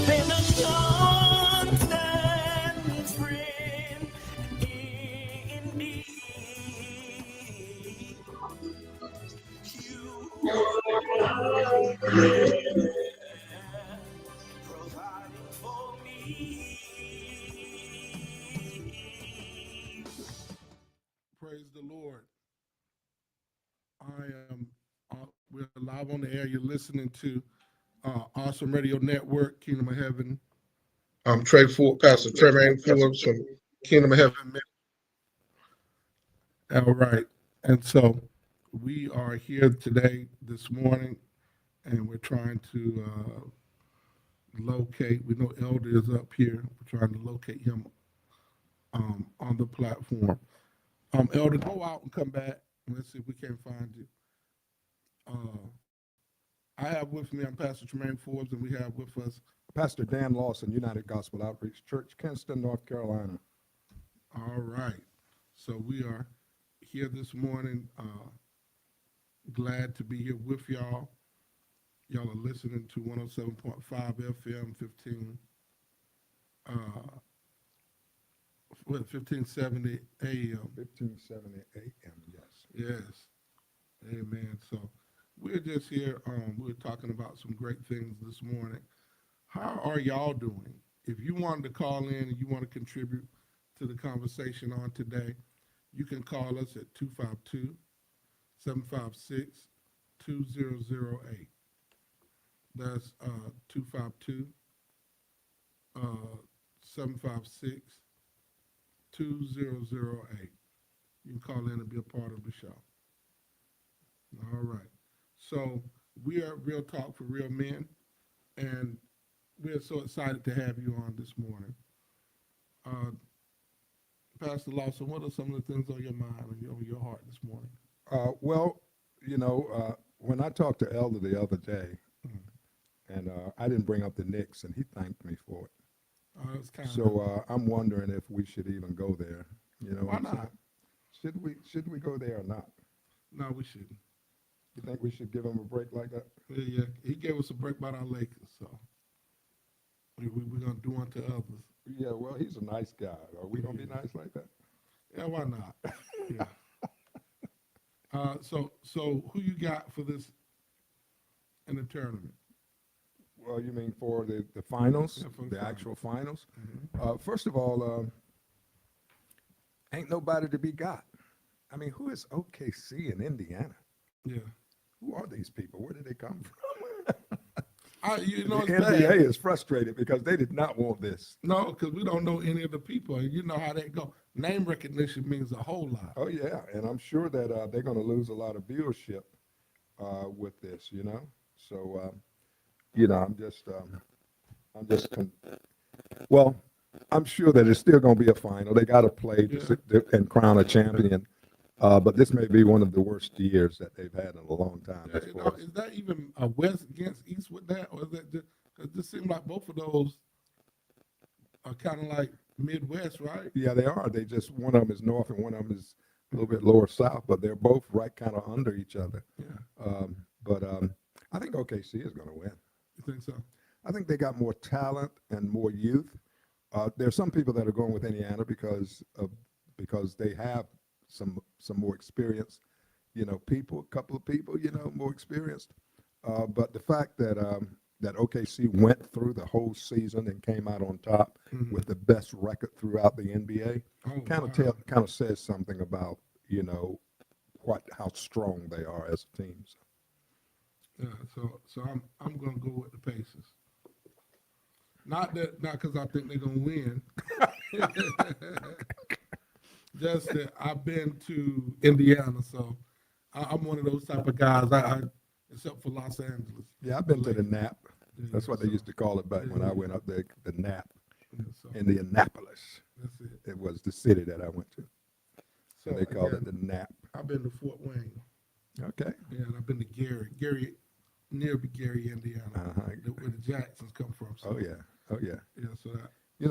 been a constant friend indeed. You providing for me. Praise the Lord. I am. We're live on the air. You're listening to Awesome Radio Network, Kingdom of Heaven. I'm Trey Ford, Pastor Tremaine Forbes from Kingdom of Heaven. All right, and so we are here today, this morning, and we're trying to locate. We know Elder is up here. We're trying to locate him on the platform. Elder, go out and come back. Let's see if we can't find you. Uh, I have with me, I'm Pastor Tremaine Forbes, and we have with us, Pastor Dan Lawson, United Gospel Outreach Church, Kinston, North Carolina. all right. So we are here this morning. Glad to be here with y'all. Y'all are listening to 107.5 FM, 1570 AM. 1570 AM, yes. Yes. Amen. So we're just here. We're talking about some great things this morning. How are y'all doing? If you wanted to call in and you want to contribute to the conversation on today, you can call us at 252-756-2008. That's 252-756-2008. You can call in and be a part of the show. All right. So we are Real Talk for Real Men, and we're so excited to have you on this morning. Pastor Lawson, what are some of the things on your mind and on your heart this morning? Well, when I talked to Elder the other day, and I didn't bring up the Knicks, and he thanked me for it. It's kind So I'm wondering if we should even go there. Why not? Should we go there or not? No, we shouldn't. You think we should give him a break like that? Yeah, he gave us a break about our Lakers, so we're going to do unto others. Yeah, well, he's a nice guy. Are we going to be nice like that? Yeah, why not? Yeah. So who you got for this in the tournament? Well, you mean for the finals, Yeah, for the the finals. actual finals? Mm-hmm. First of all, ain't nobody to be got. I mean, who is OKC in Indiana? Yeah. Who are these people? Where did they come from? You The know, it's NBA bad. is frustrated because they did not want this. No, because we don't know any of the people. And you know how they go. Name recognition means a whole lot. Oh yeah, and I'm sure that they're going to lose a lot of viewership with this. So well, I'm sure that it's still going to be a final. They got to play and crown a champion. But this may be one of the worst years that they've had in a long time. Yeah, is that even a West against East with that? Or is that just, cause it just seems like both of those are kind of like Midwest, right? Yeah, they are. They just, one of them is north and one of them is a little bit lower south, but they're both right kind of under each other. Yeah. But I think OKC is going to win. You think so? I think they got more talent and more youth. There's some people that are going with Indiana because they have some more experienced, people, a couple of people, more experienced. But the fact that OKC went through the whole season and came out on top with the best record throughout the NBA kind of says something about how strong they are as a team. Yeah. So I'm gonna go with the Pacers. Not because I think they're gonna win. Just that I've been to Indiana, so I'm one of those type of guys. I except for Los Angeles. Yeah, I've been to the Nap. That's what they so- used to call it back when I went up there, the Nap, Yeah, so Indianapolis. that's it. It was the city that I went to. So So they called again, it the Nap. I've been to Fort Wayne. Okay. Yeah, and I've been to Gary, near Gary, Indiana, where the Jacksons come from. So, Oh yeah. Oh yeah. yeah. So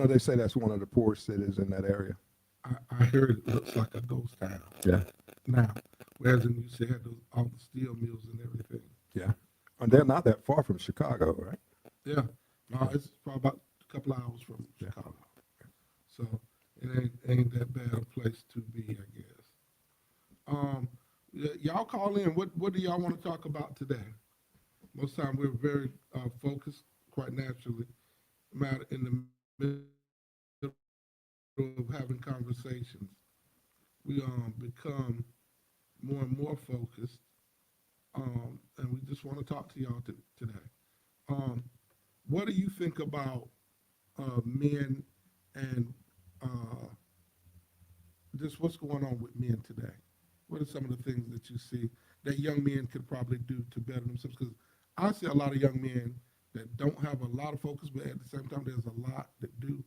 They say that's one of the poorest cities in that area. I heard it looks like a ghost town Yeah. now, whereas in you said all the steel mills and everything. Yeah. And they're not that far from Chicago, right? Yeah. It's probably about a couple hours from Yeah. Chicago. So it ain't that bad a place to be, I guess. Y'all call in. What do y'all want to talk about today? Most time we're very focused, quite naturally, matter in the middle of having conversations. We become more and more focused, and we just want to talk to y'all today. Um, what do you think about men and uh, just what's going on with men today? What are some of the things that you see that young men could probably do to better themselves? Because I see a lot of young men that don't have a lot of focus, but at the same time, there's a lot that do.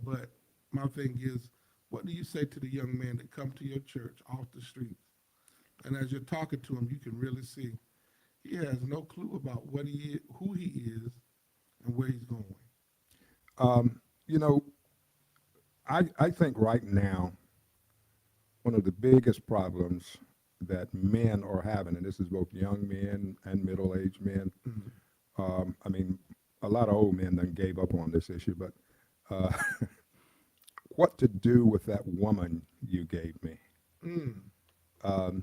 But my thing is, what do you say to the young men that come to your church off the streets? And as you're talking to him, you can really see he has no clue about what he is, who he is, and where he's going. You know, I think right now, one of the biggest problems that men are having, and this is both young men and middle-aged men, I mean, a lot of old men done gave up on this issue, but uh, what to do with that woman you gave me? Mm,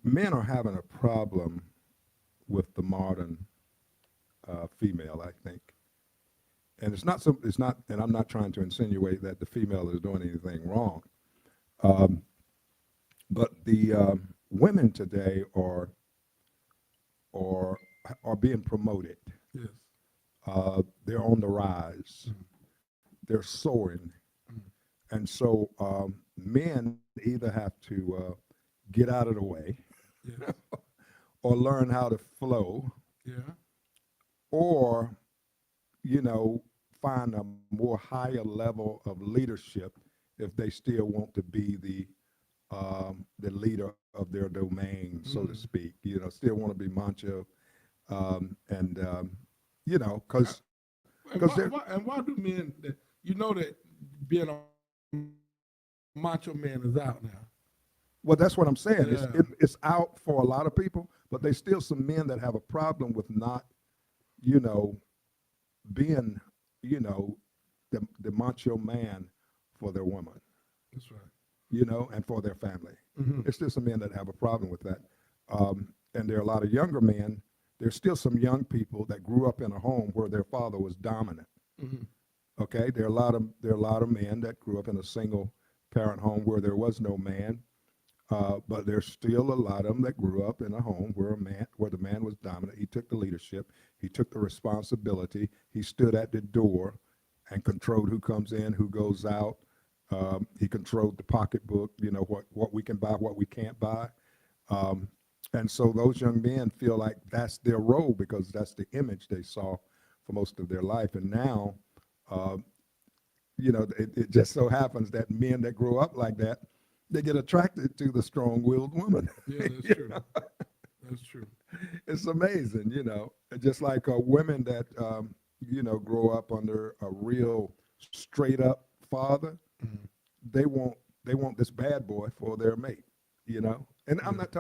Men are having a problem with the modern female, I think. And it's not, and I'm not trying to insinuate that the female is doing anything wrong. But the women today are being promoted. yes. They're on the rise. They're soaring. And so men either have to get out of the way Yes. or learn how to flow, Yeah. or, you know, find a more higher level of leadership if they still want to be the leader of their domain, so to speak. You know, still want to be macho, and you know, because And they're why do men that you know that being a macho man is out now? well, that's what I'm saying. Yeah. It's out for a lot of people, but there's still some men that have a problem with not, you know, being, you know, the macho man for their woman, That's right. you know, and for their family. Mm-hmm. There's still some men that have a problem with that. And there are a lot of younger men. There's still some young people that grew up in a home where their father was dominant. Mm-hmm. Okay, there are a lot of men that grew up in a single parent home where there was no man. But there's still a lot of them that grew up in a home where the man was dominant. He took the leadership. He took the responsibility. He stood at the door and controlled who comes in, who goes out. He controlled the pocketbook, you know, what we can buy, what we can't buy. And so those young men feel like that's their role because that's the image they saw for most of their life. And now, you know, it just so happens that men that grow up like that, they get attracted to the strong-willed woman. Yeah, that's You true. know? That's true. It's amazing, you know, just like women that, you know, grow up under a real straight-up father, Mm-hmm. they want this bad boy for their mate, you know. And I'm not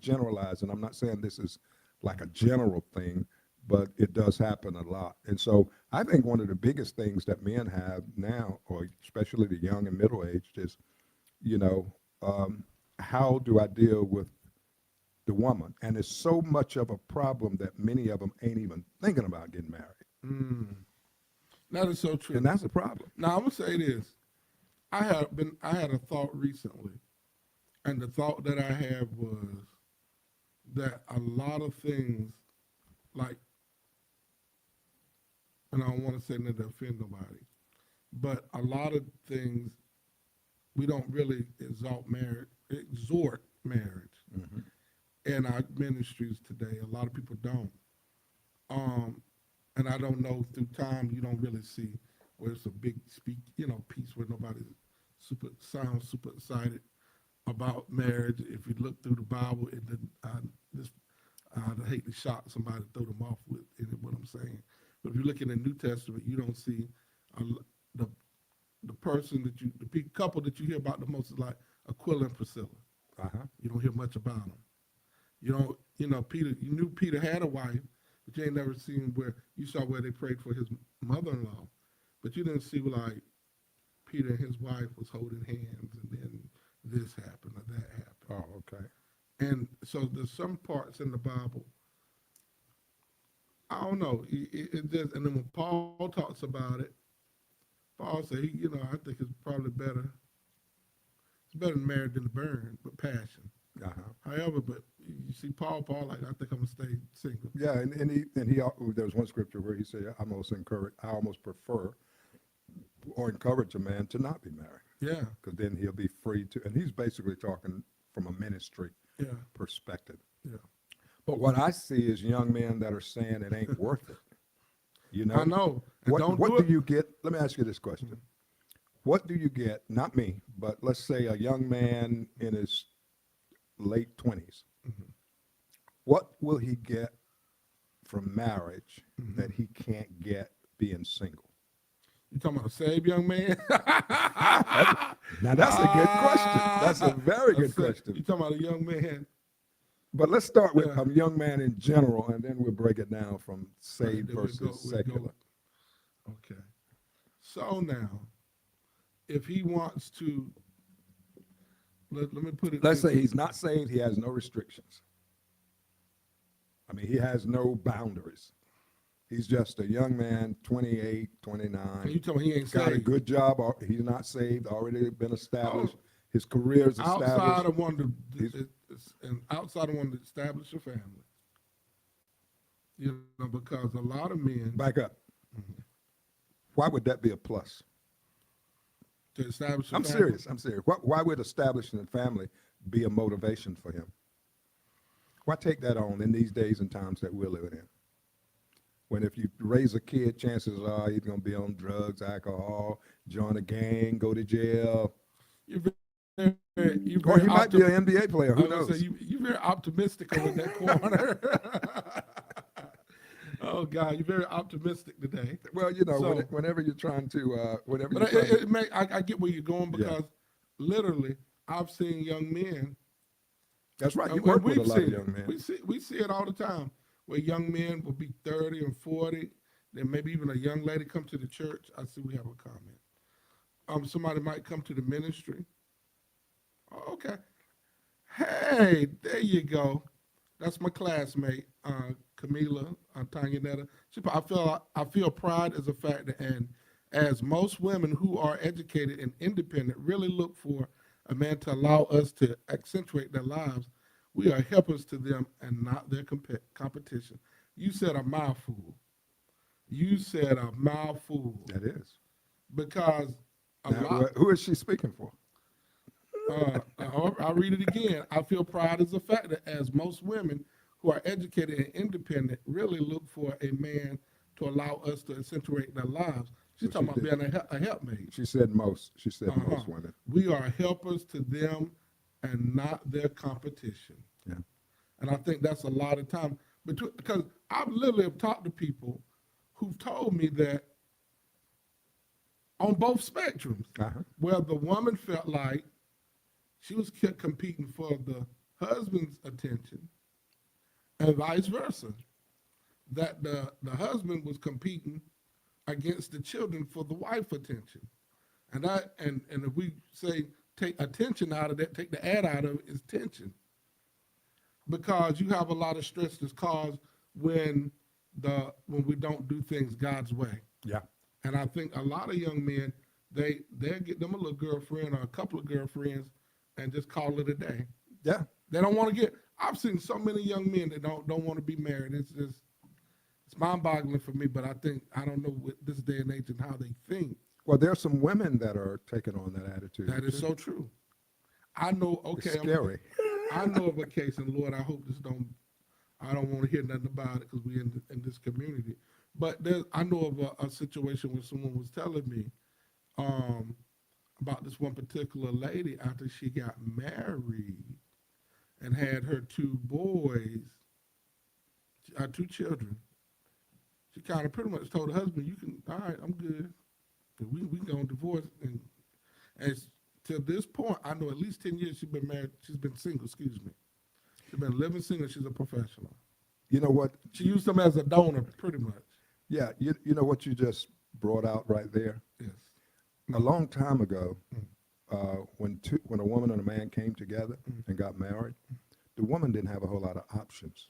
generalizing. I'm not saying this is like a general thing, but it does happen a lot. And so I think one of the biggest things that men have now, or especially the young and middle-aged, is, you know, how do I deal with the woman? And it's so much of a problem that many of them ain't even thinking about getting married. That is so true. And that's a problem. Now I'm gonna say this. I had a thought recently, and the thought that I had was that a lot of things, like, and I don't want to say that to offend nobody, but a lot of things we don't really exhort marriage in our ministries today. A lot of people don't. And I don't know, through time you don't really see where it's a big piece where nobody sounds super excited about marriage. If you look through the Bible, I'd hate to shock somebody to throw them off with what I'm saying. But if you look in the New Testament, you don't see the person the couple that you hear about the most is like Aquila and Priscilla. Uh-huh. You don't hear much about them. You know, Peter. You knew Peter had a wife, but you ain't never seen where you saw where they prayed for his mother-in-law, but you didn't see like Peter and his wife was holding hands, and then this happened or that happened. Oh, okay. And so there's some parts in the Bible. I don't know. It just, and then when Paul talks about it, Paul said, I think it's probably better. It's better than married than to burn, but passion. Uh-huh. However, but you see, Paul, like, I think I'm gonna stay single. Yeah, there was one scripture where he said, I almost prefer or encourage a man to not be married, Yeah, because then he'll be free to, and he's basically talking from a ministry yeah, perspective. yeah. But what I see is young men that are saying it ain't worth it. You know? I know. And What do do you get? Let me ask you this question. What do you get, not me, but let's say a young man in his late 20s. Mhm. What will he get from marriage Mhm. that he can't get being single? You talking about a saved young man? Now that's a good question. That's a very good You question. talking about a young man? But let's start with Yeah. a young man in general, and then we'll break it down from saved Then we'll versus go- we'll go- secular. Okay. So now, if he wants to, let me put it. Let's this say way. he's not saved, he has no restrictions. I mean, he has no boundaries. He's just a young man, 28, And 29, you talking he ain't got a saved. good job, he's not saved, already been established, Oh. his career's Outside established. of one to, He's- and outside of one to establish a family. Because a lot of men Back up. Why would that be a plus? to establish a I'm family. serious, I'm serious. Why would establishing a family be a motivation for him? Why take that on in these days and times that we're living in? When if you raise a kid, chances are he's gonna be on drugs, alcohol, join a gang, go to jail. You're very, you're Or very he might be an NBA player, I who was gonna knows? say, you're very optimistic over in that corner. Oh God, you're very optimistic today. Well, So- whenever you're trying to, But I get where you're going Yeah. because literally I've seen young men. that's right, you and work with a we've lot of seen young it. men. We see it all the time where young men will be 30 and 40. Then maybe even a young lady come to the church. I see we have a comment. Somebody might come to the ministry. Oh, okay. Hey, there you go. That's my classmate, Camila Tanyanetta. I feel pride as a factor, and as most women who are educated and independent really look for a man to allow us to accentuate their lives, we are helpers to them and not their competition. You said a mouthful. You said a mouthful That is. because a Now, lot. who is she speaking for? I'll read it again. I feel pride is a factor, as most women who are educated and independent really look for a man to allow us to accentuate their lives. She's So talking she about being a helpmate. She said most. She said Uh-huh. most women. We are helpers to them and not their competition. Yeah. And I think that's a lot of time because I've literally have talked to people who've told me that on both spectrums, Uh-huh. where the woman felt like she was competing for the husband's attention and vice versa, that the husband was competing against the children for the wife's attention. And if we say take attention out of that, take the ad out of it, is tension. Because you have a lot of stress that's caused when we don't do things God's way. Yeah. And I think a lot of young men, they'll get them a little girlfriend or a couple of girlfriends and just call it a day. Yeah. They don't want to get. I've seen so many young men that don't want to be married. It's mind-boggling for me. But I don't know with this day and age and how they think. Well, there are some women that are taking on that attitude. That is too. so true. I know. Okay, It's scary. I know of a case, and Lord, I hope this don't. I don't want to hear nothing about it because we in this community. But I know of a situation where someone was telling me about this one particular lady after she got married and had her two boys, two children. She kind of pretty much told her husband, "You can, all right, I'm good. We gonna divorce." And to this point, I know at least 10 years she's been married. She's been single. Excuse me. She's been living single. She's a professional. You know what? She used them as a donor, pretty much. Yeah, you know what you just brought out right there? Yes. A long time ago, when a woman and a man came together and got married, the woman didn't have a whole lot of options.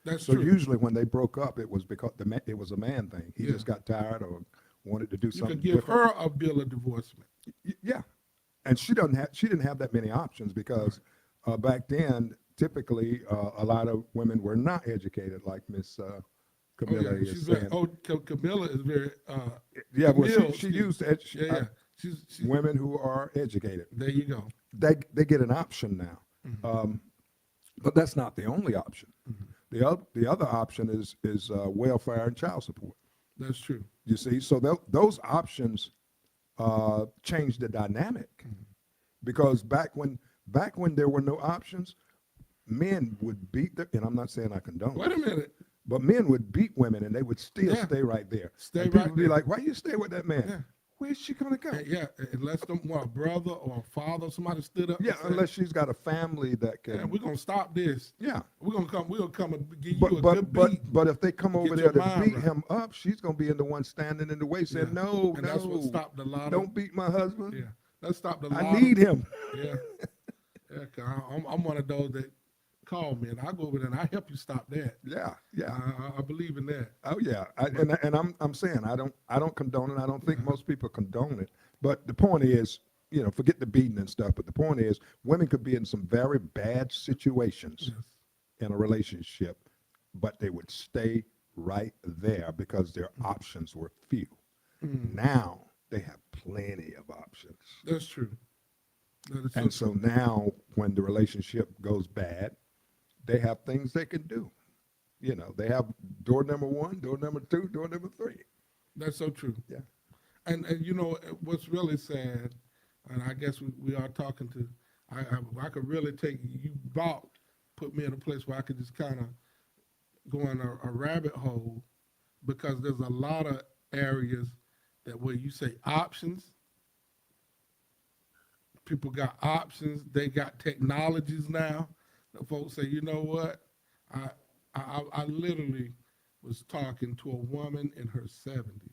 That's So true. usually when they broke up, it was because it was a man thing. He Yeah. just got tired or wanted to do You something could give different. her a bill of divorcement. Yeah, and she didn't have that many options because back then typically a lot of women were not educated like Miss Camilla is She's saying. very, Camilla is very, Yeah, well, Camille, she excuse used me. Yeah. She's women who are educated. there you go. They get an option now, but that's not the only option. The other option is welfare and child support. That's true. You see, so those options change the dynamic because back when there were no options, men would beat and I'm not saying I condone Wait a this, minute. but men would beat women and they would still Yeah. stay right there. Stay and people right would be there. like, "Why you stay with that man? Yeah. Where's she gonna go?" Yeah, unless a brother or a father, somebody stood up. Yeah, and said, unless she's got a family that can. "Yeah, we're gonna stop this. Yeah. We'll come and give you But a but good but beat." but if they come over Get there your to mind beat right. him up, she's gonna be in the one standing in the way saying, Yeah. "No, And no, that's what stopped a lot of. don't beat my husband. Yeah, that stopped a lot. I need him." Yeah, yeah. 'Cause I'm one of those that call me, and I go over there and I help you stop that. Yeah, yeah. I believe in that. Oh yeah, and I'm saying I don't condone it. I don't think most people condone it. But the point is, forget the beating and stuff. But the point is, women could be in some very bad situations Yes. in a relationship, but they would stay right there because their options were few. Now they have plenty of options, That's true. That is and so so now when the relationship goes bad, they have things they can do. They have door number 1, door number 2, door number 3. That's so true. Yeah. And what's really sad, and I guess we are talking to, I could really take you put me in a place where I could just kind of go in a rabbit hole, because there's a lot of areas that where you say options, people got options, they got technologies now. The folks say, you know what, I literally was talking to a woman in her 70s.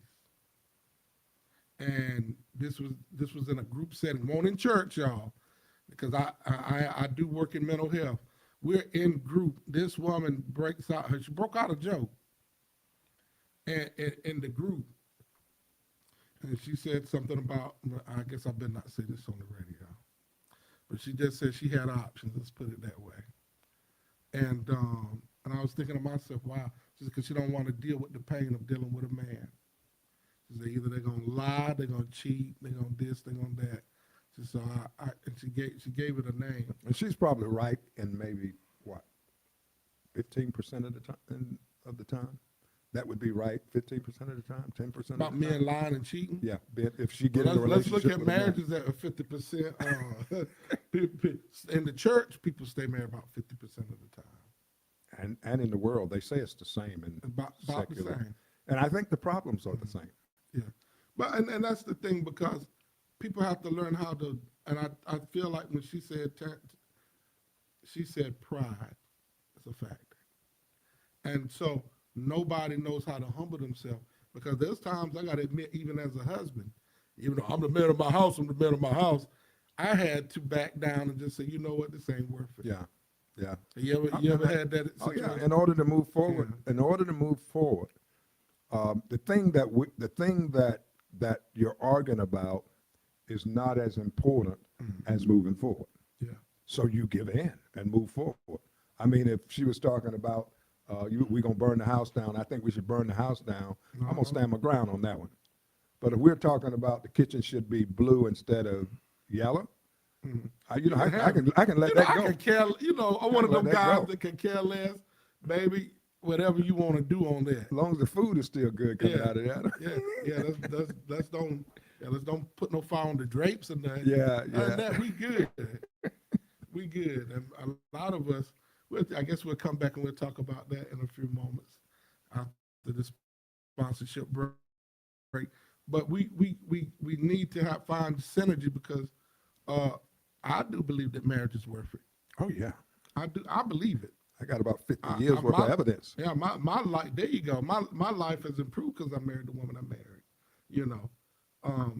And this was in a group setting, won't in church, y'all, because I do work in mental health. We're in group. This woman she broke out a joke, and in the group, and she said something about, I guess I better not say this on the radio, but she just said she had options. Let's put it that way. And I was thinking to myself, wow, just because she don't want to deal with the pain of dealing with a man. Either they're gonna lie, they're gonna cheat, they're gonna this, they're gonna that. So and she gave it a name. And she's probably right in maybe 15% of the time. That would be right. 15% of the time, 10% of the About time. men lying and cheating. Yeah, if she get in a Let's relationship look at with a man. marriages at 50%. In the church, people stay married about 50% of the time. And in the world, they say it's the same in About the secular. same. And I think the problems are the same. Yeah, but and that's the thing, because people have to learn how to. And I feel like when she said pride is a factor, and so nobody knows how to humble themselves, because there's times I got to admit, even as a husband, even though I'm the man of my house, I had to back down and just say, you know what, this ain't worth it. Yeah, yeah. You ever had that Oh situation? yeah. In order to move forward, Yeah. the thing that you're arguing about is not as important as moving forward. Yeah. So you give in and move forward. I mean, if she was talking about we're gonna burn the house down, I think we should burn the house down. I'm gonna stand my ground on that one. But if we're talking about the kitchen should be blue instead of yellow, I can let that I go. can care. I'm one of Let them that guys go. that can care less, baby. Whatever you want to do on that. As long as the food is still good coming Yeah. out of that. Let's don't put no fire on the drapes and that. Yeah, Other yeah. than that, we good. We good. And a lot of us, I guess we'll come back and we'll talk about that in a few moments after this sponsorship break. But we need to find synergy, because I do believe that marriage is worth it. Oh yeah. I believe it. I got about 50 I- years I- worth my- of evidence. Yeah, my life. There you go. My life has improved because I married the woman I married. You know,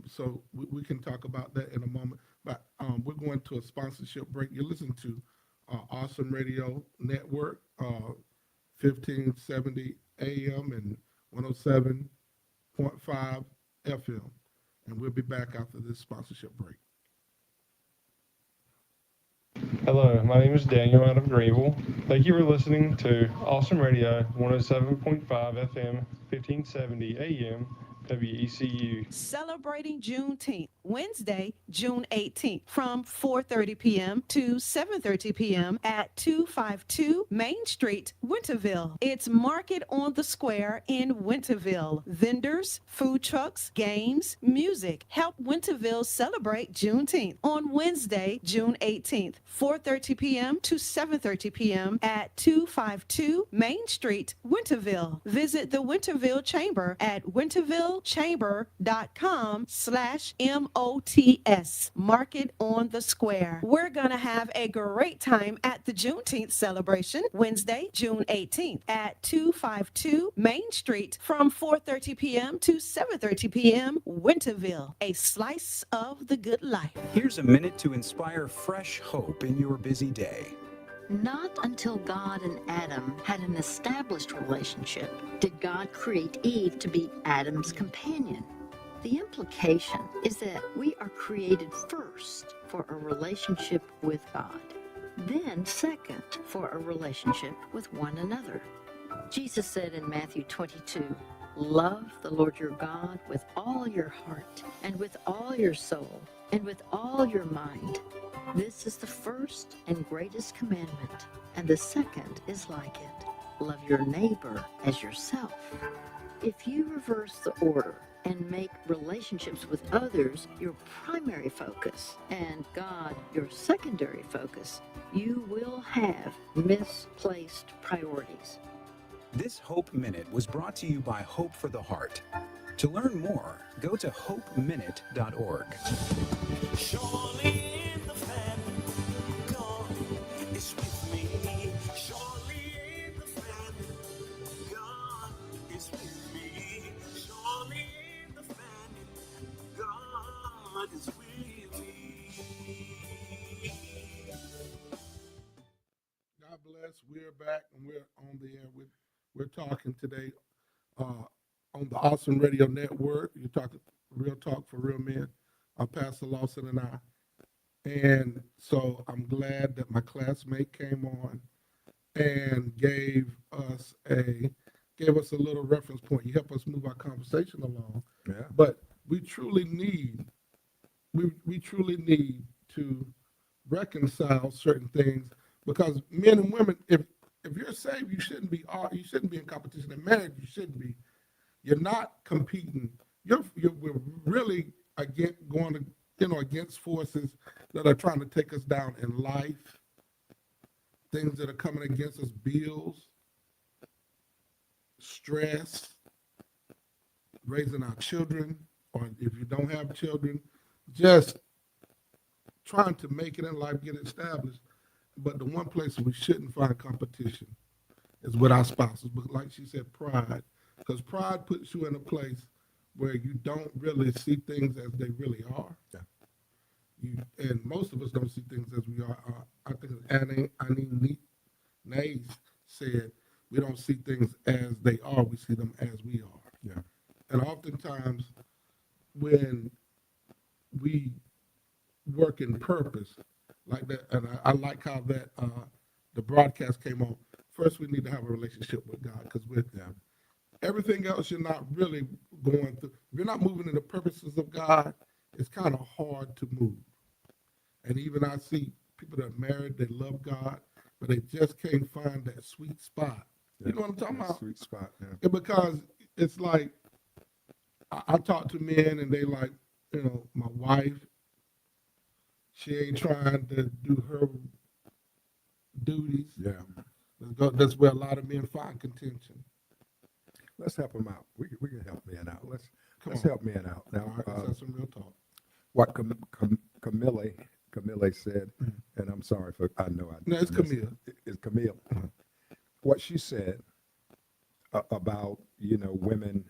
so we can talk about that in a moment. But we're going to a sponsorship break. You listen to Awesome Radio Network, 1570 AM and 107.5 FM, and we'll be back after this sponsorship break. Hello, my name is Daniel out of Greenville. Thank you for listening to Awesome Radio 107.5 FM, 1570 AM, WECU. Celebrating Juneteenth, Wednesday, June 18th, from 4:30 p.m. to 7:30 p.m. at 252 Main Street, Winterville. It's Market on the Square in Winterville. Vendors, food trucks, games, music. Help Winterville celebrate Juneteenth on Wednesday, June 18th, 4:30 p.m. to 7:30 p.m. at 252 Main Street, Winterville. Visit the Winterville Chamber at wintervillechamber.com/MOTS. Market on the Square. We're going to have a great time at the Juneteenth celebration Wednesday, June 18th at 252 Main Street from 4:30 p.m. to 7:30 p.m. Winterville. A slice of the good life. Here's a minute to inspire fresh hope in your busy day. Not until God and Adam had an established relationship did God create Eve to be Adam's companion. The implication is that we are created first for a relationship with God, then second for a relationship with one another. Jesus said in Matthew 22, "Love the Lord your God with all your heart and with all your soul and with all your mind. This is the first and greatest commandment, and the second is like it. Love your neighbor as yourself." If you reverse the order and make relationships with others your primary focus and God your secondary focus, you will have misplaced priorities. This Hope Minute was brought to you by Hope for the Heart. To learn more, go to hopeminute.org. Surely in the family, God is with me. Surely in the family, God is with me. Surely in the family, God is with me. God bless. We're back and we're on the air. We're talking today on the Awesome Radio Network. You're talking Real Talk for Real Men. Pastor Lawson and I. And so I'm glad that my classmate came on and gave us a little reference point. You help us move our conversation along. Yeah. But we truly need to reconcile certain things, because men and women, if you're saved, you shouldn't be in competition. In marriage, you shouldn't be. You're not competing. We're really against forces that are trying to take us down in life. Things that are coming against us: bills, stress, raising our children, or if you don't have children, just trying to make it in life, get established. But the one place we shouldn't find competition is with our spouses. But like she said, pride. Because pride puts you in a place where you don't really see things as they really are. Yeah. And most of us don't see things as we are. I think Annie Nays said, we don't see things as they are, we see them as we are. Yeah. And oftentimes when we work in purpose like that, and I like how that the broadcast came on, first we need to have a relationship with God, because with everything else you're not really going through. If you're not moving in the purposes of God, it's kind of hard to move. And even I see people that are married, they love God, but they just can't find that sweet spot. Yeah. You know what I'm talking That about? sweet spot. Yeah. Because it's like, I talk to men and they like, my wife, she ain't trying to do her duties. Yeah. That's where a lot of men find contention. Let's help them out. We can help men out. Let's on. help men out. Now, All right, let's have some real talk. what Camille said, and I'm sorry for, I know I. No, it's missed- Camille. It's Camille. what she said about, you know, women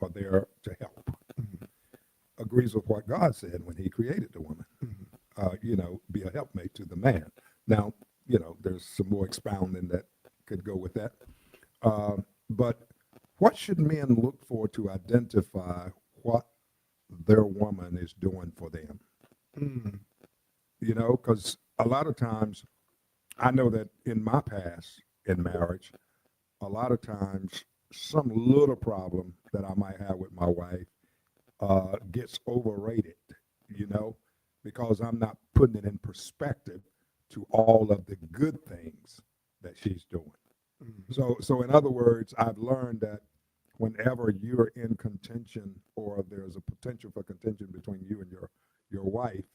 are there to help agrees with what God said when he created the woman. You know, be a helpmate to the man. Now, you know, there's some more expounding that could go with that. But what should men look for to identify what their woman is doing for them? You know, because a lot of times I know that in my past in marriage, a lot of times some little problem that I might have with my wife gets overrated, you know, because I'm not putting it in perspective to all of the good things that she's doing. So in other words, I've learned that whenever you're in contention or there's a potential for contention between you and your wife,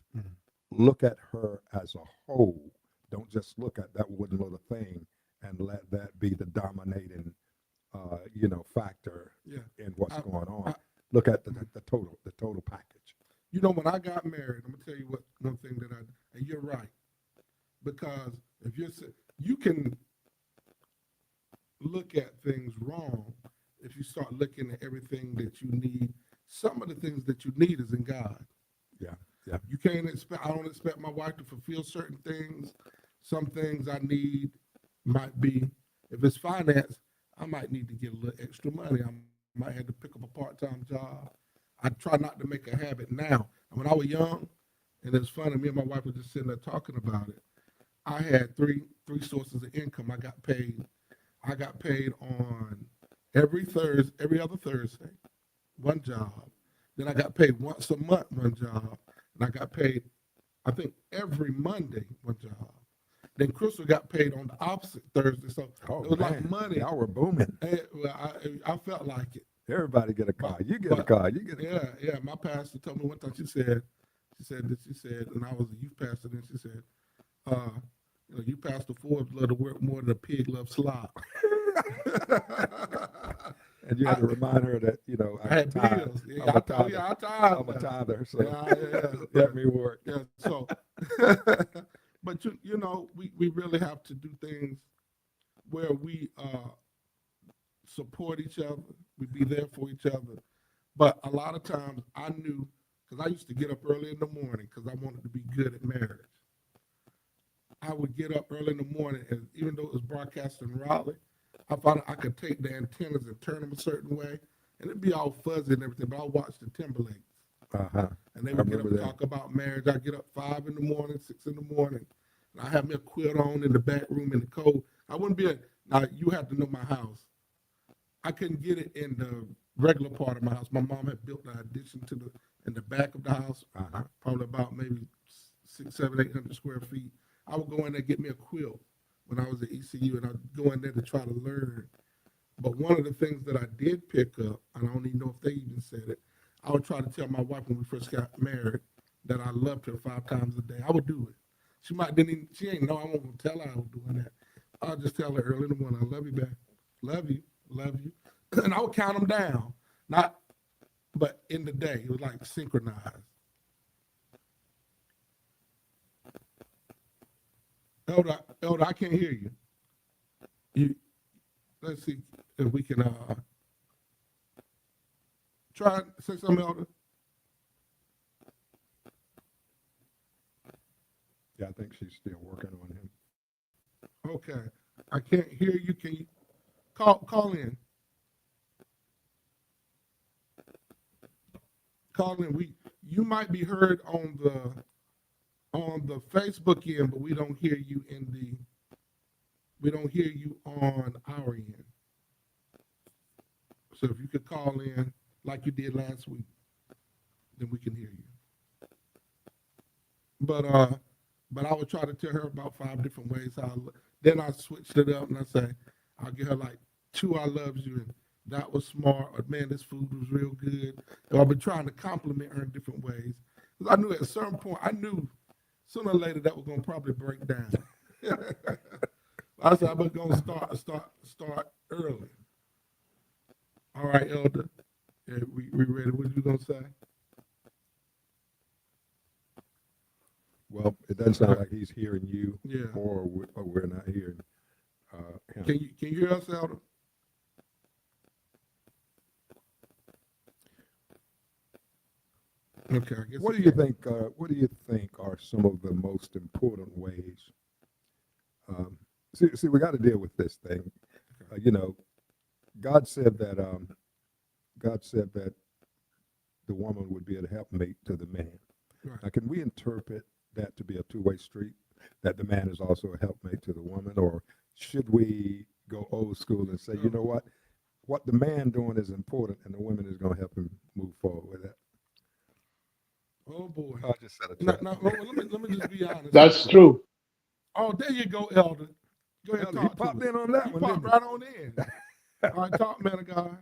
look at her as a whole. Don't just look at that one little thing and let that be the dominating, you know, factor Yeah. in what's I- going on. I- Look at the total package. You know, when I got married, I'm gonna tell you what one thing that and you're right, because if you can look at things wrong if you start looking at everything that you need. Some of the things that you need is in God. Yeah, yeah. You can't expect. I don't expect my wife to fulfill certain things. Some things I need might be, if it's finance, I might need to get a little extra money. I might have to pick up a part-time job. I try not to make a habit now. And when I was young, and it's funny, me and my wife were just sitting there talking about it. I had three sources of income. I got paid on every other Thursday, one job. Then I got paid once a month, one job. And I got paid, I think, every Monday, one job. Then Crystal got paid on the opposite Thursday. So Oh, it was man, like money. y'all were booming. I felt like it. Everybody get a car. You get a But- car. You get a car. Yeah. My pastor told me one time, she said, and I was a youth pastor then, she said, you know, you Pastor Forbes love to work more than a pig loves slop. And you had to remind her that, you know, I had tithe. bills. Yeah, I'm a I tither. tithe. I'm a tither, so Yeah. let me work. Yeah, so, but you know, we really have to do things where we support each other. We be there for each other. But a lot of times I knew, because I used to get up early in the morning because I wanted to be good at marriage. I would get up early in the morning, and even though it was broadcast in Raleigh, I found I could take the antennas and turn them a certain way, and it'd be all fuzzy and everything, but I watched the Timberlakes. Uh-huh. And they I would get up remember and that. talk about marriage. I get up 5 in the morning, 6 in the morning, and I have me a quilt on in the back room in the cold. I wouldn't be now you have to know my house. I couldn't get it in the regular part of my house. My mom had built an addition in the back of the house, probably about maybe 600, 700, 800 square feet. I would go in there and get me a quilt when I was at ECU, and I'd go in there to try to learn. But one of the things that I did pick up, and I don't even know if they even said it, I would try to tell my wife when we first got married that I loved her 5 times a day. I would do it. She ain't know I wasn't gonna tell her I was doing that. I'll just tell her early in the morning, I love you, babe. Love you. And I would count them down. But in the day, it was like synchronized. Elder, I can't hear you. Let's see if we can try and say something, Elder. Yeah, I think she's still working on him. Okay. I can't hear you. Can you call in? Call in. You might be heard on the Facebook end, but we don't hear you on our end. So if you could call in like you did last week, then we can hear you. But I would try to tell her about 5 different ways then I switched it up and I say, I'll give her like 2 I loves you, and that was smart, or man, this food was real good. And I've been trying to compliment her in different ways. Because I knew at a certain point, sooner or later that was gonna probably break down. I said I was gonna start early. All right, Elder. Yeah, we ready. What you gonna say? Well, it doesn't sound like he's hearing you, Yeah. or we're not hearing him. Can you hear us, Elder? Okay, I guess. What do you think? What do you think are some of the most important ways? See, we got to deal with this thing. You know, God said that the woman would be a helpmate to the man. Right. Now, can we interpret that to be a two-way street? That the man is also a helpmate to the woman, or should we go old school and say, you know what the man doing is important, and the woman is going to help him move forward with that? Oh boy. I just said a No, trap. no, let me just be honest. That's true. Oh, there you go, Elder. Go ahead, Elder, talk he to popped me. in on that You one, popped didn't he? right on in. All right, talk, man of God.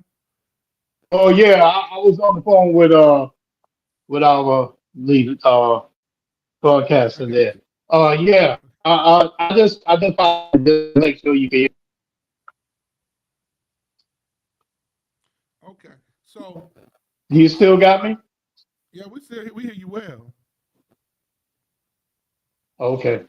Oh yeah, I was on the phone with our lead broadcaster Okay. there. Yeah. I just wanted to make sure you can hear. Okay. So, You still got me? yeah, we hear you well. Okay.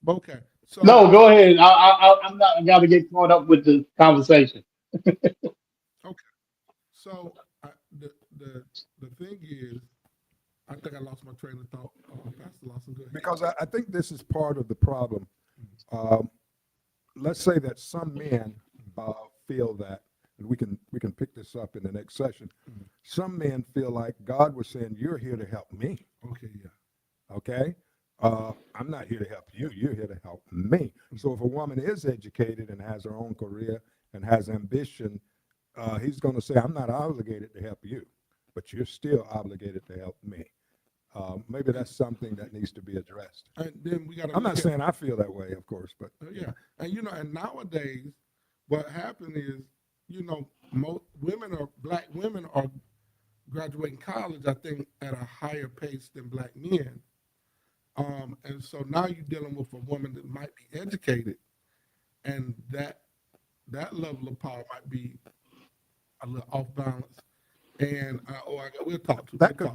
Okay. So No, go ahead. I'm not. I got to get caught up with the conversation. So the thing is, I think I lost my train of thought. Pastor Lawson, go ahead. Because I think this is part of the problem. Let's say that some men feel that, and we can pick this up in the next session. Some men feel like God was saying, "You're here to help me." Okay, yeah. Okay, I'm not here to help you. You're here to help me. So if a woman is educated and has her own career and has ambition, he's going to say, "I'm not obligated to help you, but you're still obligated to help me." Maybe that's something that needs to be addressed. And then we got to. I'm not saying I feel that way, of course, but Yeah, and and nowadays, what happened is, most black women are graduating college, I think, at a higher pace than black men. And so now you're dealing with a woman that might be educated, and that level of power might be a little off balance. And we'll talk to that could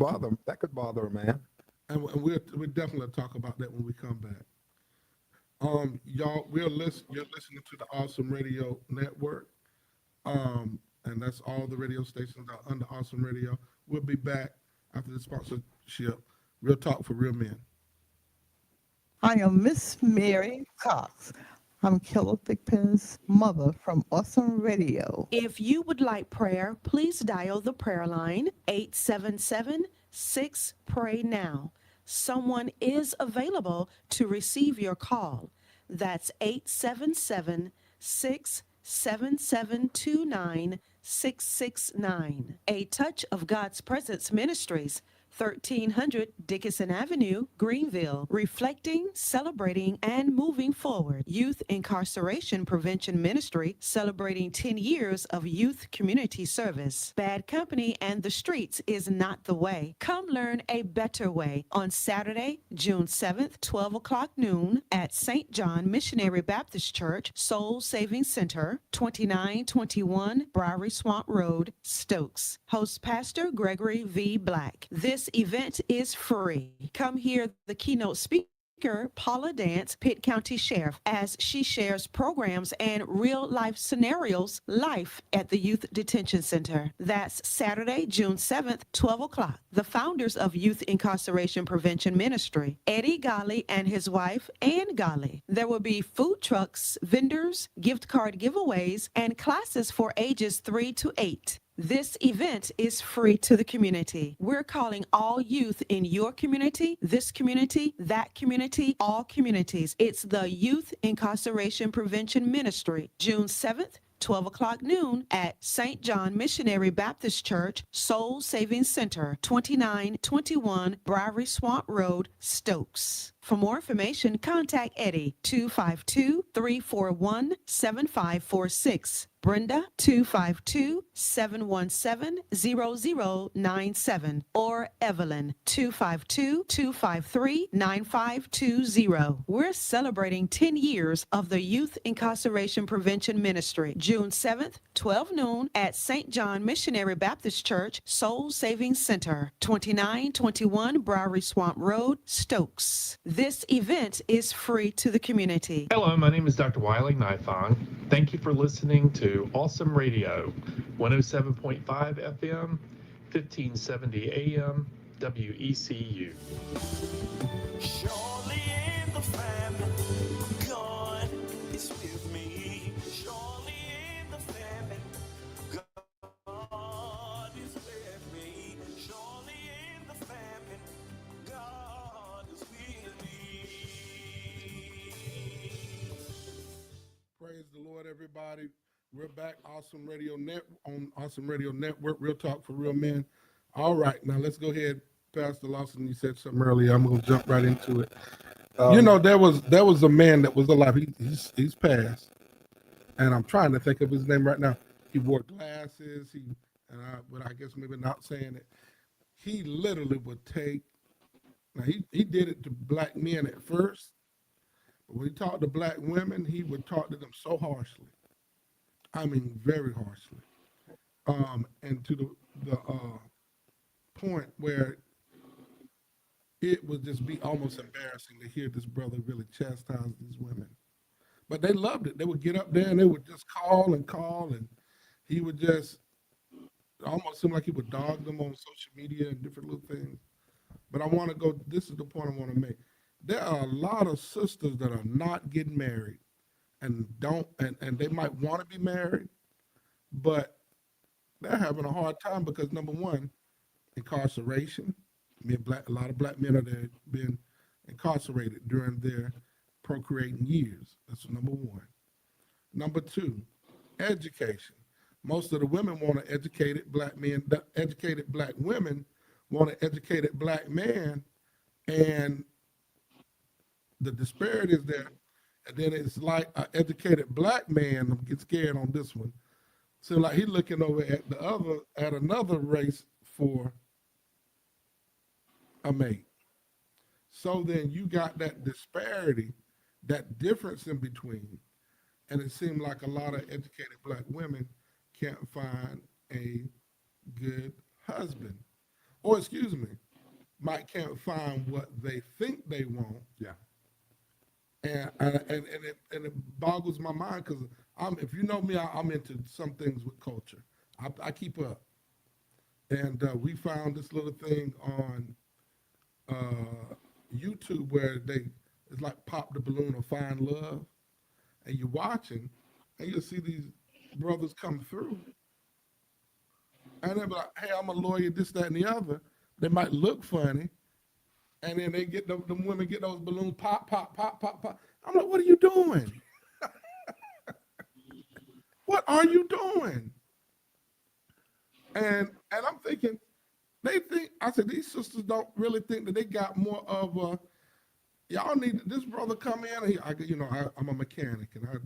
bother a man. and we'll definitely talk about that when we come back. Y'all, you're listening to the Awesome Radio Network, and that's all the radio stations are under Awesome Radio. We'll be back after the sponsorship. Real Talk for Real Men. I am Miss Mary Cox. I'm Keller Thigpen's mother from Awesome Radio. If you would like prayer, please dial the prayer line 877-6-PRAY-NOW. Someone is available to receive your call. That's 877-677-29669. A Touch of God's Presence Ministries, 1300 Dickinson Avenue, Greenville, reflecting, celebrating, and moving forward. Youth Incarceration Prevention Ministry, celebrating 10 years of youth community service. Bad company and the streets is not the way. Come learn a better way on Saturday, June 7th, 12 o'clock noon at St. John Missionary Baptist Church, Soul Saving Center, 2921 Briary Swamp Road, Stokes. Host Pastor Gregory V. Black. This event is free. Come hear the keynote speaker, Paula Dance, Pitt County Sheriff, as she shares programs and real-life scenarios live at the Youth Detention Center. That's Saturday, June 7th, 12 o'clock. The founders of Youth Incarceration Prevention Ministry, Eddie Golly and his wife, Ann Golly. There will be food trucks, vendors, gift card giveaways, and classes for ages 3 to 8. This event is free to the community. We're calling all youth in your community, this community, that community, all communities. It's the Youth Incarceration Prevention Ministry, June 7th, 12 o'clock noon at St. John Missionary Baptist Church, Soul Saving Center, 2921 Briary Swamp Road, Stokes. For more information, contact Eddie, 252-341-7546. Brenda 252-717-0097 or Evelyn 252-253-9520. We're celebrating 10 years of the Youth Incarceration Prevention Ministry, June 7th, 12 noon at St. John Missionary Baptist Church, Soul Saving Center, 2921 Briary Swamp Road, Stokes. This event is free to the community. Hello, my name is Dr. Wiley Nithong. Thank you for listening to Awesome Radio, 107.5 FM, 1570 AM, WECU. Surely in the family, God is with me. Surely in the family, God is with me. Surely in the family, God is with me. Praise the Lord, everybody. We're back, Awesome Radio Net on Awesome Radio Network, Real Talk for Real Men. All right, now let's go ahead, Pastor Lawson. You said something earlier. I'm gonna jump right into it. There was a man that was alive. He's passed, and I'm trying to think of his name right now. He wore glasses. But I guess maybe not saying it. He literally would take. Now he did it to black men at first, but when he talked to black women, he would talk to them so harshly. I mean, very harshly, and to the point where it would just be almost embarrassing to hear this brother really chastise these women. But they loved it. They would get up there and they would just call, and he would just almost seem like he would dog them on social media and different little things. But I want to go, this is the point I want to make. There are a lot of sisters that are not getting married and they might want to be married, but they're having a hard time because, number one, incarceration. A lot of black men are there been incarcerated during their procreating years. That's number one. Number two, education. Most of the women want an educated black man. The educated black women want an educated black man, and the disparity is there. And then it's like an educated black man. I'm getting scared on this one. So like he's looking over at another race for a mate. So then you got that disparity, that difference in between. And it seemed like a lot of educated black women can't find a good husband. Or can't find what they think they want. Yeah. And it boggles my mind because if you know me, I'm into some things with culture. I keep up. And we found this little thing on YouTube where it's like Pop the Balloon or Find Love. And you're watching and you'll see these brothers come through. And they'll be like, hey, I'm a lawyer, this, that, and the other. They might look funny. And then they get the women get those balloons pop, pop, pop, pop, pop. I'm like, what are you doing? What are you doing? And I'm thinking, I said, these sisters don't really think that they got more of a, y'all need this brother come in. I'm a mechanic and I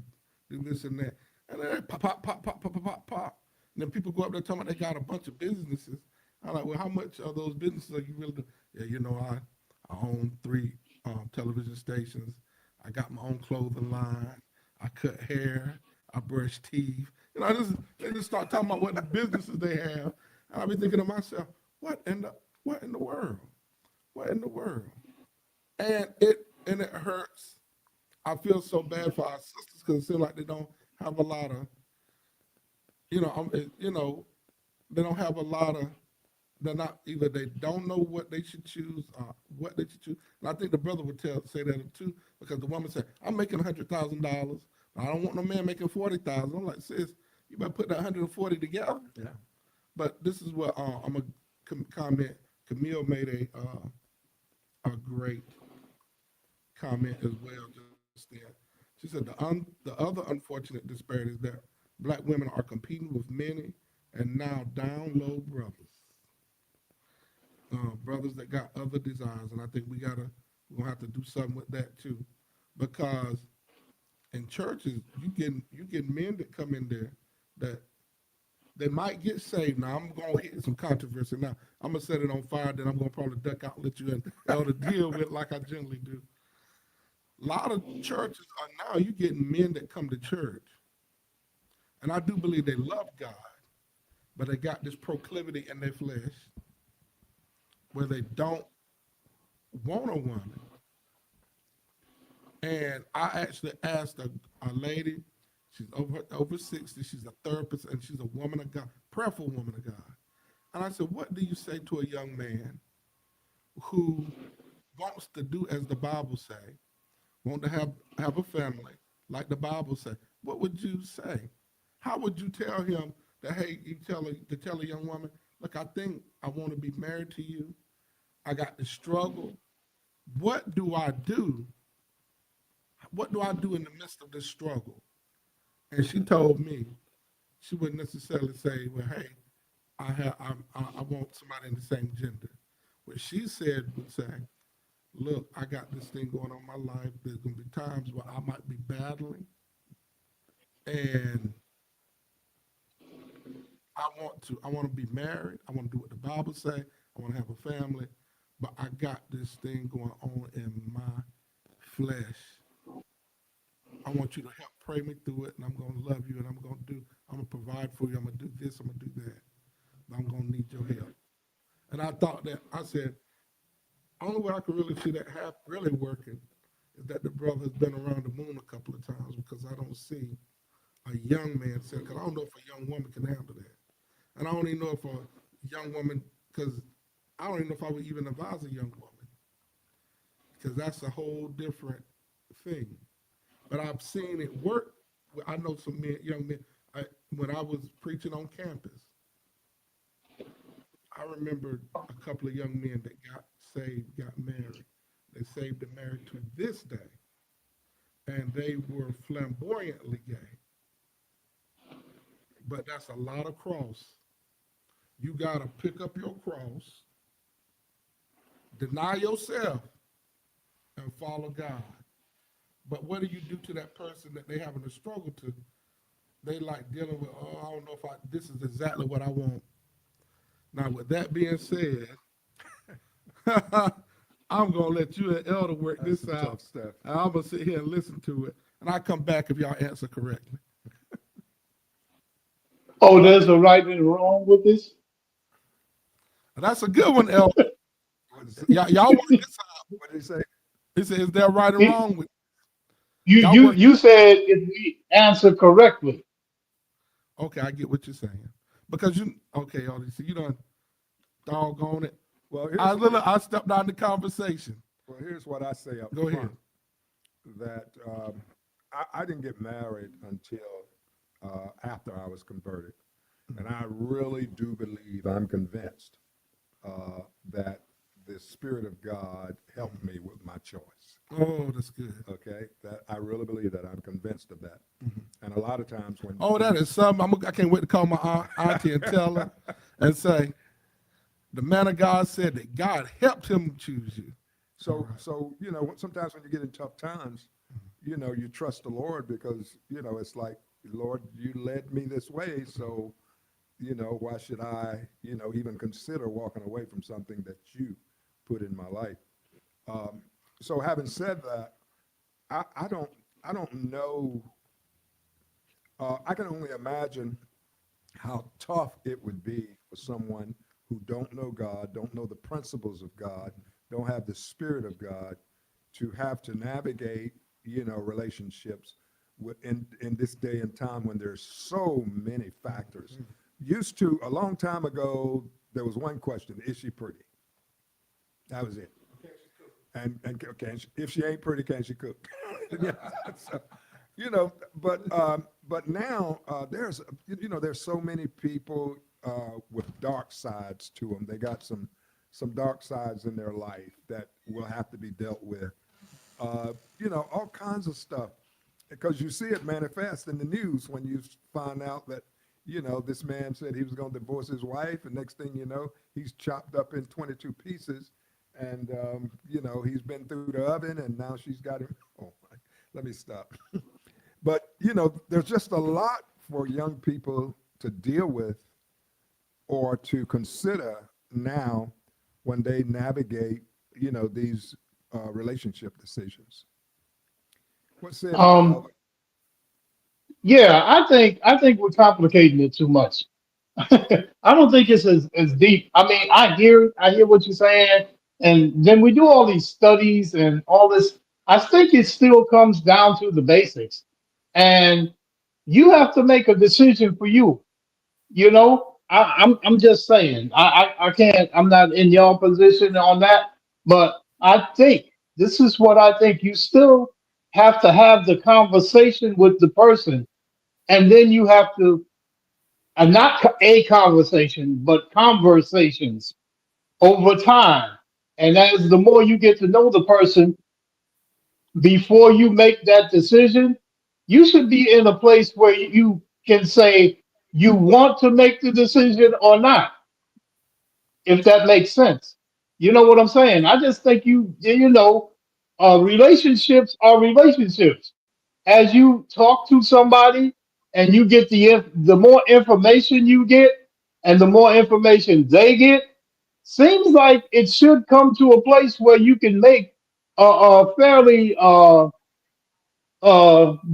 do this and that. And then pop, pop, pop, pop, pop, pop, pop, pop. And then people go up there talking about they got a bunch of businesses. I'm like, well, how much of those businesses are you really doing? Yeah, I own 3 television stations. I got my own clothing line. I cut hair. I brush teeth. They just start talking about what the businesses they have. And I be thinking to myself, what in the world? What in the world? And it hurts. I feel so bad for our sisters because it seems like they don't have a lot of, they don't have a lot of. They're not either. They don't know what they should choose, what they should choose. And I think the brother would say that too, because the woman said, "I'm making $100,000. I don't want no man making $40,000." I'm like, sis, you better put that 140 together. Yeah. But this is what I'm gonna comment. Camille made a great comment as well just then. She said the other unfortunate disparity is that black women are competing with many and now down low brothers. Brothers that got other desires, and I think we're gonna have to do something with that too, because in churches you get men that come in there that they might get saved. Now I'm gonna hit some controversy. Now I'm gonna set it on fire. Then I'm gonna probably duck out and let you and Elder deal with it like I generally do. A lot of churches are now you getting men that come to church, and I do believe they love God, but they got this proclivity in their flesh where they don't want a woman. And I actually asked a lady, she's over 60, she's a therapist, and she's a woman of God, prayerful woman of God. And I said, what do you say to a young man who wants to do as the Bible say, want to have a family, like the Bible say? What would you say? How would you tell him that, hey, you tell a young woman, look, I think I want to be married to you. I got the struggle. What do I do? What do I do in the midst of this struggle? And she told me, she wouldn't necessarily say, well, hey, I want somebody in the same gender. What she said would say, look, I got this thing going on in my life. There's going to be times where I might be battling. And I want to be married. I want to do what the Bible say. I want to have a family. But I got this thing going on in my flesh. I want you to help pray me through it, and I'm going to love you, and I'm going to provide for you. I'm going to do this, I'm going to do that. But I'm going to need your help. And I thought that, I said, only way I could really see that really working is that the brother has been around the moon a couple of times, because I don't see a young man saying, because I don't know if a young woman can handle that. And I don't even know if a young woman, because I don't even know if I would even advise a young woman, because that's a whole different thing. But I've seen it work. I know some men, young men, when I was preaching on campus, I remember a couple of young men that got saved, got married. They saved and married to this day. And they were flamboyantly gay. But that's a lot of cross. You got to pick up your cross, deny yourself, and follow God. But what do you do to that person that they having a struggle to? They like dealing with, oh, I don't know if this is exactly what I want. Now, with that being said, I'm going to let you and Elder work That's this some out. tough stuff. And I'm going to sit here and listen to it. And I'll come back if y'all answer correctly. Oh, there's a right and wrong with this? That's a good one, Elder. Y'all work this out. What did he say? He said, is there right or wrong with You said if we answer correctly. Okay, I get what you're saying. Because okay, Elder, so you done doggone it. Well, I stepped out in the conversation. Well, here's what I say up Go front. ahead. That I didn't get married until after I was converted. And I really do believe, I'm convinced, that the Spirit of God helped me with my choice. Oh, that's good. Okay? That I really believe that. I'm convinced of that. And a lot of times when... Oh, that is something. I can't wait to call my auntie and tell her and say, the man of God said that God helped him choose you. So, sometimes when you get in tough times, you trust the Lord because, it's like, Lord, you led me this way. So, why should I, even consider walking away from something that you put in my life? So having said that, I don't know. I can only imagine how tough it would be for someone who don't know God, don't know the principles of God, don't have the Spirit of God, to have to navigate, relationships in this day and time when there's so many factors. Used to, a long time ago, there was one question: is she pretty? That was it. And if she ain't pretty, can she cook? So, but now there's so many people with dark sides to them. They got some dark sides in their life that will have to be dealt with. All kinds of stuff, because you see it manifest in the news when you find out that, this man said he was going to divorce his wife, and next thing you know, he's chopped up in 22 pieces, and, he's been through the oven, and now she's got him. Oh, let me stop. But, there's just a lot for young people to deal with or to consider now when they navigate, these relationship decisions? What's it? Yeah, I think we're complicating it too much. I don't think it's as deep. I mean, I hear what you're saying, and then we do all these studies and all this. I think it still comes down to the basics, and you have to make a decision for you. I'm just saying. I can't. I'm not in your position on that, but I think this is what I think. You still have to have the conversation with the person, and then you have to, and not a conversation, but conversations over time. And as the more you get to know the person before you make that decision, you should be in a place where you can say you want to make the decision or not, if that makes sense. You know what I'm saying? I just think relationships are relationships. As you talk to somebody and you get the more information you get and the more information they get, seems like it should come to a place where you can make a fairly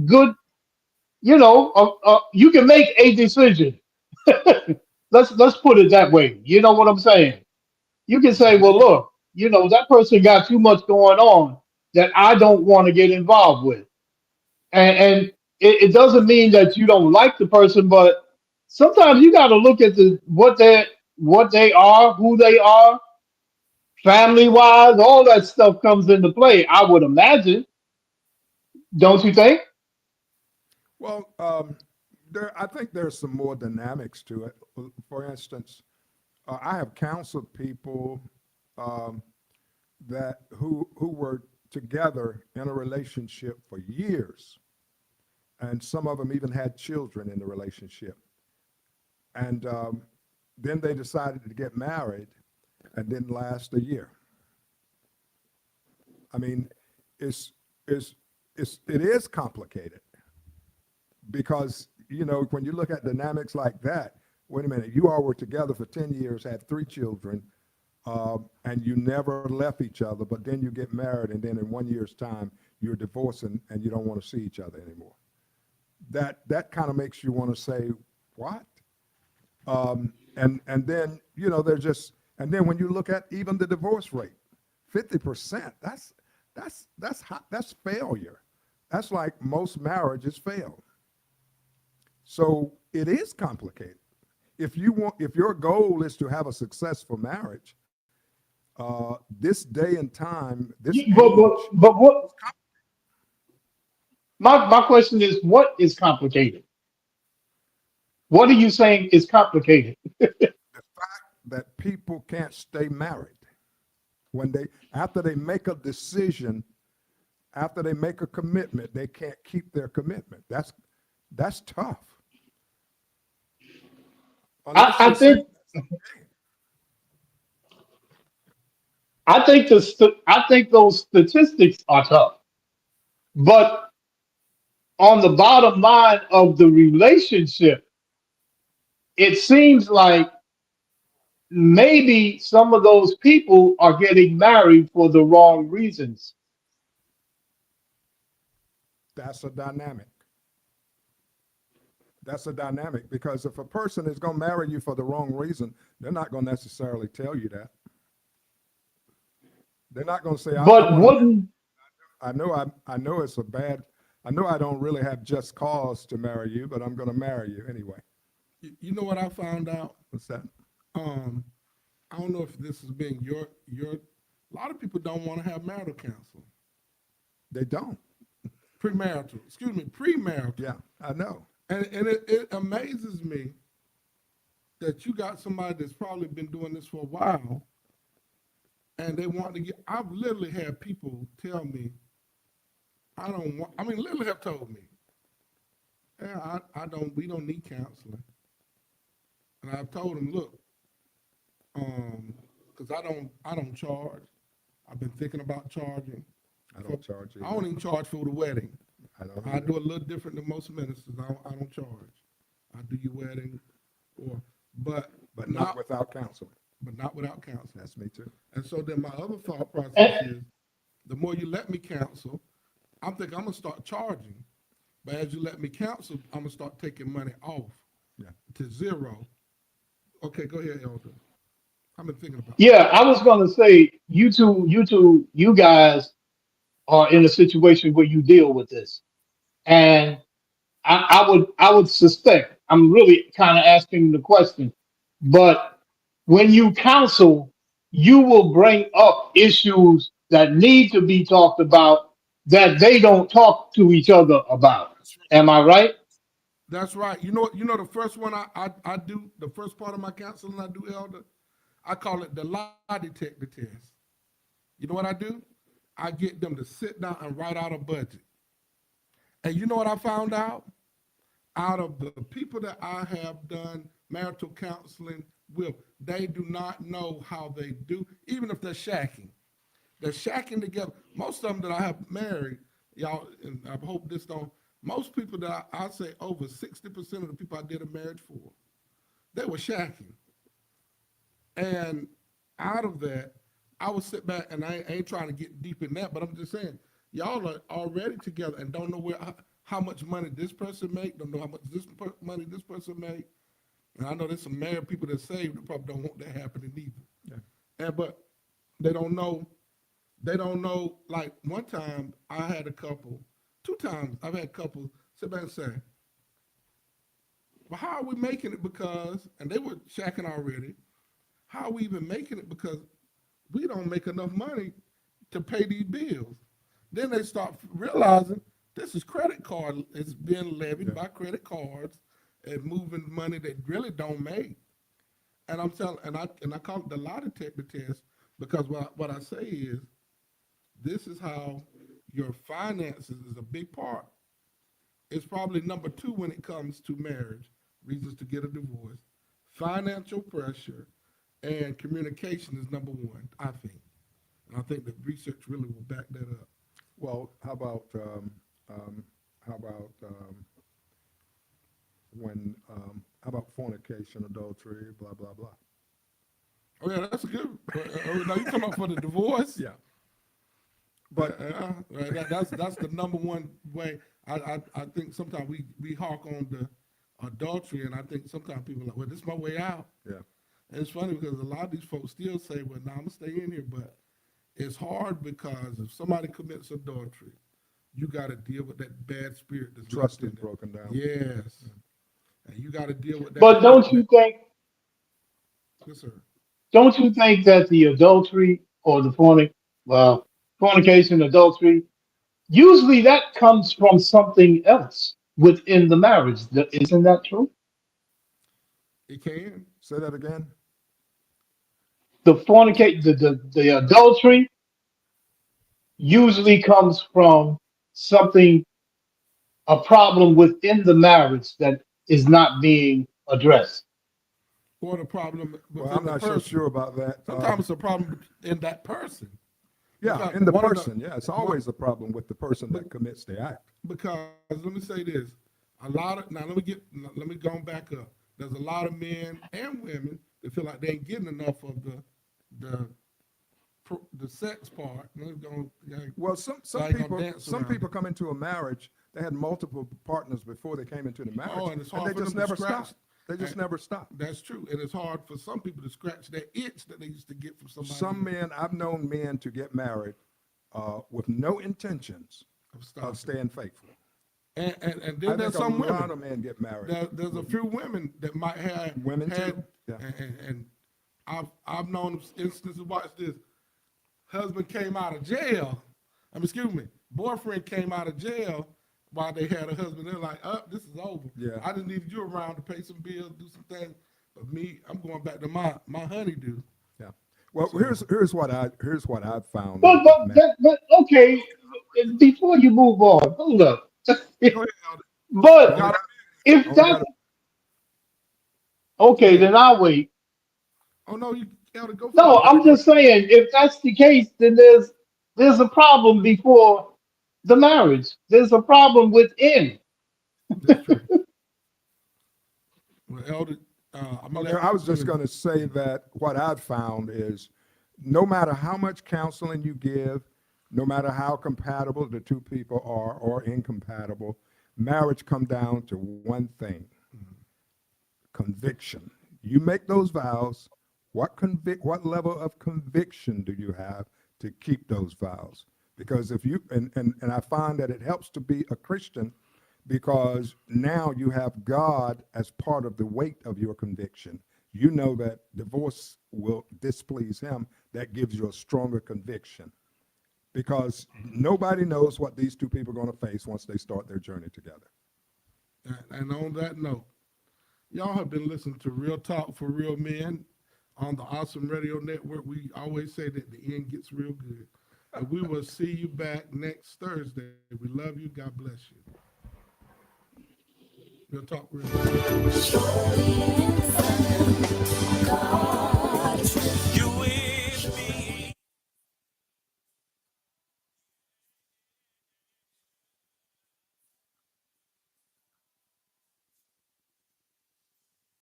good, you can make a decision. Let's put it that way. You know what I'm saying? You can say, well, look, that person got too much going on that I don't want to get involved with. And it doesn't mean that you don't like the person, but sometimes you got to look at what they are, who they are, family wise, all that stuff comes into play. I would imagine, don't you think? Well, I think there's some more dynamics to it. For instance, I have counseled people that who were together in a relationship for years, and some of them even had children in the relationship, and then they decided to get married, and didn't last a year. I mean, it is complicated because when you look at dynamics like that, wait a minute, you all were together for 10 years, had 3 children, and you never left each other, but then you get married, and then in 1 year's time, you're divorcing and you don't want to see each other anymore. That kind of makes you want to say, what? And then, they're just, and then when you look at even the divorce rate, 50%, that's failure. That's like most marriages fail. So it is complicated. If your goal is to have a successful marriage, this day and time, this age, But what my question is, what is complicated? What are you saying is complicated? that people can't stay married after they make a decision, after they make a commitment, they can't keep their commitment. That's tough. I think I think those statistics are tough, but on the bottom line of the relationship, it seems like maybe some of those people are getting married for the wrong reasons. That's a dynamic. That's a dynamic because if a person is going to marry you for the wrong reason, they're not going to necessarily tell you that. They're not going to say, But wouldn't I know it's a bad, I know I don't really have just cause to marry you, but I'm going to marry you anyway. You know what I found out? What's that? I don't know if this has been your. A lot of people don't want to have marital counseling. They don't. Premarital. Yeah, I know. And it amazes me that you got somebody that's probably been doing this for a while, and they want to get. I've literally had people tell me, literally have told me, yeah, we don't need counseling. And I've told them, look, because I don't charge. I've been thinking about charging. I don't charge you. I don't even charge for the wedding. I don't. I do a little different than most ministers. I don't charge. I do your wedding, or but But not without counseling. but not without counseling. That's me too. And so then my other thought process And, is, the more you let me counsel, I'm thinking I'm gonna start charging. But as you let me counsel, I'm gonna start taking money off Yeah. to zero. Okay, go ahead, Elder. I've been thinking about. yeah, I was gonna say, you guys are in a situation where you deal with this, and I would suspect, I'm really kind of asking the question, but when you counsel, you will bring up issues that need to be talked about that they don't talk to each other about. Am I right? That's right. You know the first one I do, the first part of my counseling I do, Elder, I call it the lie detector test. You know what I do? I get them to sit down and write out a budget. And you know what I found out? Out of the people that I have done marital counseling with, they do not know how they do, even if they're shacking. They're shacking together. Most of them that I have married, y'all, and I hope this don't, most people that I say over 60% of the people I did a marriage for, they were shacking. And out of that, I would sit back, and I ain't trying to get deep in that, but I'm just saying, y'all are already together and don't know how much money this person make, don't know how much money this person make. And I know there's some married people that saved that probably don't want that happening either. Yeah. But they don't know, like one time I had a couple, 2 times I've had couples sit back and say, well, how are we making it? Because, and they were shacking already, how are we even making it? Because we don't make enough money to pay these bills. Then they start realizing this is credit card. It's being levied by credit cards and moving money that really don't make. And I'm telling, and I call it the lie detector test, because what I say is, this is how your finances is a big part. It's probably number 2 when it comes to marriage, reasons to get a divorce. Financial pressure and communication is number 1, I think. And I think that research really will back that up. Well, how about fornication, adultery, blah, blah, blah? Oh yeah, that's a good. Now you talking about for the divorce? Yeah. But that's the number 1 way. I think sometimes we hark on the adultery, and I think sometimes people are like, well, this is my way out. Yeah. And it's funny because a lot of these folks still say, well, now I'm gonna stay in here, but it's hard because if somebody commits adultery, you got to deal with that bad spirit that's Trust left is in broken down. Yes. And you got to deal with that. But don't you think? Yes, sir. Don't you think that the adultery or the fornication, adultery, usually that comes from something else within the marriage? Isn't that true? It can. Say that again. The adultery usually comes from something, a problem within the marriage that is not being addressed. Or the problem Well, within I'm not the so person. sure about that. Sometimes it's a problem in that person. Yeah, Because in the one of person. Yeah, it's always a problem with the person that commits the act. Because let me say this, let me go back up. There's a lot of men and women that feel like they ain't getting enough of the sex part. Well, some people come into a marriage. They had multiple partners before they came into the marriage, and it's hard they for just them to never scratch. stopped. They just never stopped. That's true, and it's hard for some people to scratch that itch that they used to get from somebody. Some men, I've known men to get married with no intentions of staying faithful. And I then there's think some a women. lot of men get married. There's a few women that might have Women had, too. Yeah. and I've known instances. Watch this. Husband came out of jail. Boyfriend came out of jail while they had a husband. They're like, "Oh, this is over. Yeah. I just needed you around to pay some bills, do some things. But me, I'm going back to my honeydew." Yeah. Well, here's what I've found. But okay, before you move on, hold up. Go ahead, Elder. But if that, okay, then I'll wait. Oh no, you Elder, go. No, I'm just saying, if that's the case, then there's a problem before the marriage. There's a problem within. That's true. Well, Elder, I'm gonna Okay, let I was just you- going to say that what I've found is no matter how much counseling you give, no matter how compatible the two people are or incompatible, marriage come down to one thing: conviction. You make those vows. What level of conviction do you have to keep those vows? Because if you and I find that it helps to be a Christian, because now you have God as part of the weight of your conviction. You know that divorce will displease him. That gives you a stronger conviction, because nobody knows what these two people are going to face once they start their journey together. And on that note, y'all have been listening to Real Talk for Real Men on the Awesome Radio Network. We always say that the end gets real good. And we will see you back next Thursday. We love you. God bless you. Real Talk Real Men. You